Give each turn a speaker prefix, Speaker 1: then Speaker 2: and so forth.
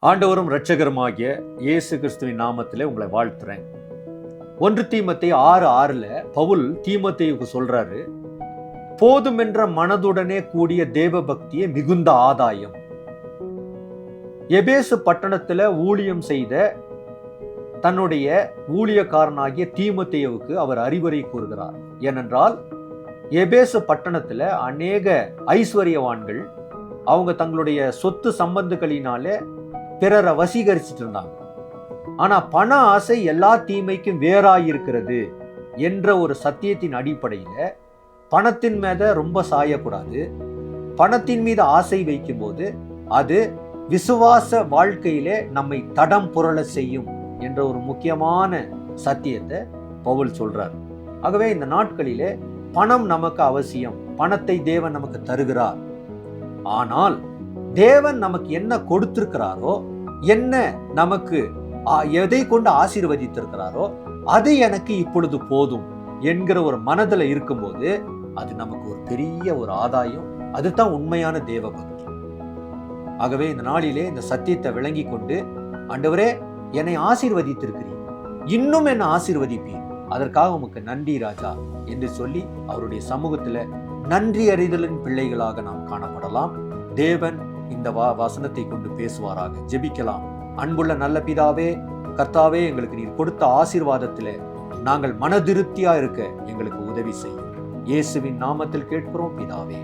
Speaker 1: ஆண்டவரும் இரட்சகருமாகிய இயேசு கிறிஸ்துவின் நாமத்திலே உங்களை வாழ்த்துறேன். 1 தீமோத்தேயு 6:6 பவுல் தீமோத்தேயுக்கு சொல்றாரு, போதுமென்ற மனதுடனே கூடிய தேவ பக்தியே மிகுந்த ஆதாயம். எபேசு பட்டணத்துல ஊழியம் செய்த தன்னுடைய ஊழியக்காரனாகிய தீமோத்தேயுவுக்கு அவர் அறிவுரை கூறுகிறார். ஏனென்றால் எபேசு பட்டணத்துல அநேக ஐஸ்வர்யவான்கள் அவங்க தங்களுடைய சொத்து சம்பந்துகளினாலே பிறரை வசீகரிச்சுட்டு இருந்தாங்க. ஆனா பண ஆசை எல்லா தீமைக்கும் வேறாயிருக்கிறது என்ற ஒரு சத்தியத்தின் அடிப்படையில பணத்தின் மீத ரொம்ப சாயக்கூடாது. பணத்தின் மீது ஆசை வைக்கும் போது அது விசுவாச வாழ்க்கையிலே நம்மை தடம் புரள செய்யும் என்ற ஒரு முக்கியமான சத்தியத்தை பவுல் சொல்றார். ஆகவே இந்த நாட்களிலே பணம் நமக்கு அவசியம். பணத்தை தேவன் நமக்கு தருகிறார். ஆனால் தேவன் நமக்கு என்ன கொடுத்திருக்கிறாரோ, என்ன நமக்கு எதை கொண்டு ஆசீர்வதித்திருக்கிறாரோ அது எனக்கு இப்பொழுது போதும் என்கிற ஒரு மனதில் இருக்கும்போது அது நமக்கு ஒரு பெரிய ஒரு ஆதாயம். அதுதான் உண்மையான தேவ பக்தி. ஆகவே இந்த நாளிலே இந்த சத்தியத்தை விளங்கி கொண்டு, ஆண்டவரே என்னை ஆசீர்வதித்திருக்கிறீர், இன்னும் என்னை ஆசீர்வதிப்பீர், அதற்காக உமக்கு நன்றி ராஜா என்று சொல்லி அவருடைய சமூகத்துல நன்றி அறிதலின் பிள்ளைகளாக நாம் காணப்படலாம். தேவன் இந்த வசனத்தை கொண்டு பேசுவாராக. ஜெபிக்கலாம். அன்புள்ள நல்ல பிதாவே, கர்த்தாவே, எங்களுக்கு நீர் கொடுத்த ஆசீர்வாதத்திலே நாங்கள் மனதிருப்தியா இருக்க எங்களுக்கு உதவி செய்யும். இயேசுவின் நாமத்தில் கேட்கிறோம் பிதாவே.